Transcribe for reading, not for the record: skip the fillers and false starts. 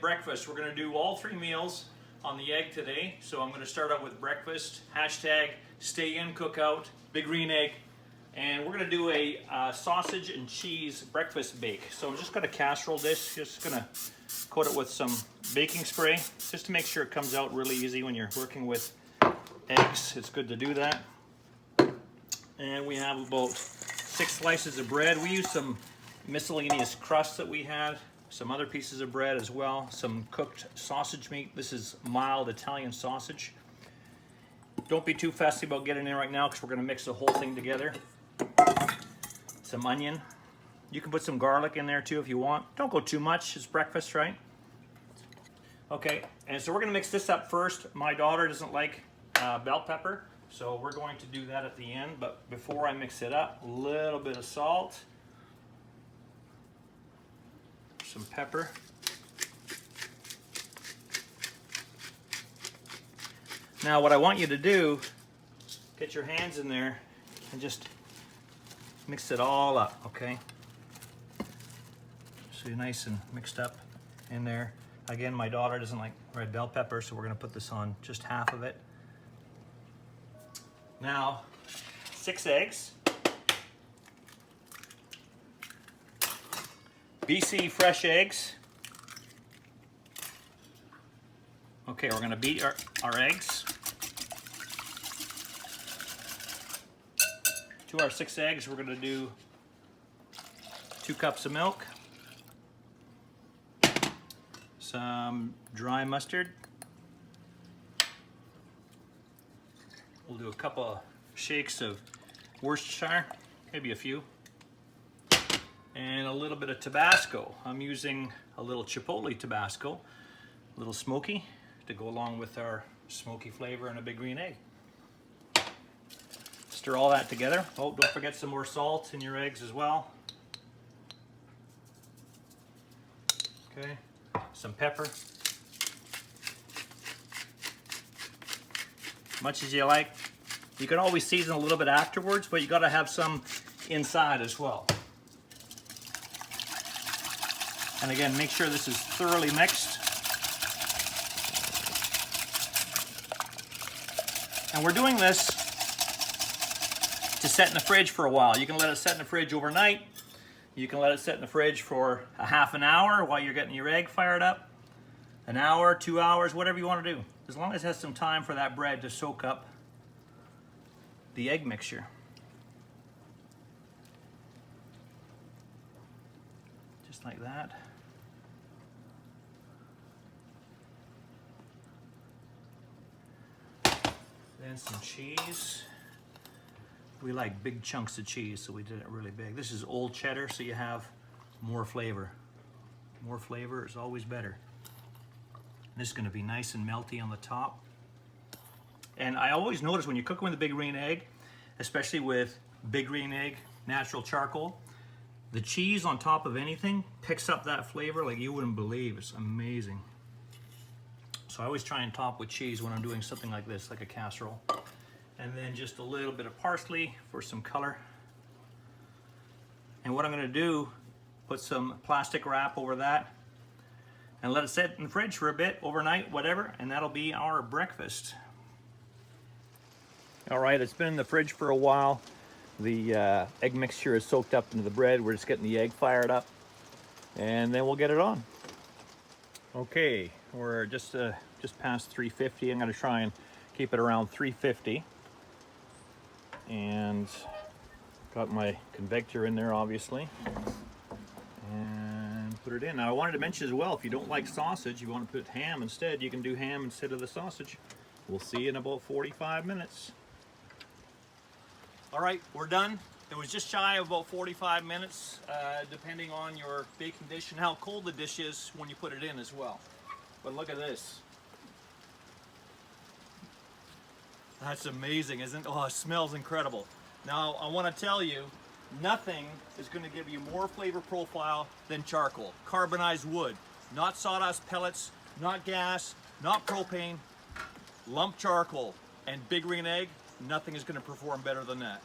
breakfast. We're going to do all 3 meals on the egg today. So I'm going to start out with breakfast, hashtag stay in cookout, big green egg. And we're going to do a sausage and cheese breakfast bake. So I'm just going to casserole this, just going to coat it with some baking spray, just to make sure it comes out really easy when you're working with eggs. It's good to do that. And we have about 6 slices of bread. We use some miscellaneous crust that we had, some other pieces of bread as well, some cooked sausage meat. This is mild Italian sausage. Don't be too fussy about getting in right now because we're going to mix the whole thing together. Some onion. You can put some garlic in there too if you want. Don't go too much, it's breakfast, right? Okay, and so we're going to mix this up first. My daughter doesn't like bell pepper, so we're going to do that at the end. But before I mix it up, a little bit of salt, some pepper, now what I want you to do, get your hands in there and just mix it all up, okay? So you're nice and mixed up in there. Again, my daughter doesn't like red bell pepper, so we're gonna put this on just half of it. Now, 6 eggs. BC fresh eggs. Okay, we're gonna beat our eggs. To our 6 eggs, we're gonna do 2 cups of milk, some dry mustard. We'll do a couple of shakes of Worcestershire, maybe a few, and a little bit of Tabasco. I'm using a little Chipotle Tabasco, a little smoky, to go along with our smoky flavor and a big green egg. Stir all that together. Oh, don't forget some more salt in your eggs as well. Okay, some pepper. Much as you like. You can always season a little bit afterwards, but you gotta have some inside as well. And again, make sure this is thoroughly mixed. And we're doing this to set in the fridge for a while. You can let it set in the fridge overnight. You can let it set in the fridge for a half an hour while you're getting your egg fired up. An hour, 2 hours, whatever you want to do. As long as it has some time for that bread to soak up the egg mixture. Just like that. Then some cheese. We like big chunks of cheese, so we did it really big. This is old cheddar, so you have more flavor. More flavor is always better. This is going to be nice and melty on the top. And I always notice when you're cooking with a big green egg, especially with big green egg, natural charcoal, the cheese on top of anything picks up that flavor like you wouldn't believe. It's amazing. So I always try and top with cheese when I'm doing something like this, like a casserole. And then just a little bit of parsley for some color. And what I'm going to do, put some plastic wrap over that and let it sit in the fridge for a bit, overnight, whatever, and that'll be our breakfast. All right, it's been in the fridge for a while. The egg mixture is soaked up into the bread. We're just getting the egg fired up, and then we'll get it on. Okay, we're just past 350. I'm going to try and keep it around 350. And got my Conveggtor in there, obviously, and put it in. Now I wanted to mention as well, if you don't like sausage, you want to put ham instead, you can do ham instead of the sausage. We'll see you in about 45 minutes. All right, we're done. It was just shy of about 45 minutes, depending on your baking dish and how cold the dish is when you put it in as well. But look at this. That's amazing, isn't it? Oh, it smells incredible. Now, I want to tell you, nothing is going to give you more flavor profile than charcoal. Carbonized wood, not sawdust pellets, not gas, not propane, lump charcoal, and big green egg. Nothing is going to perform better than that.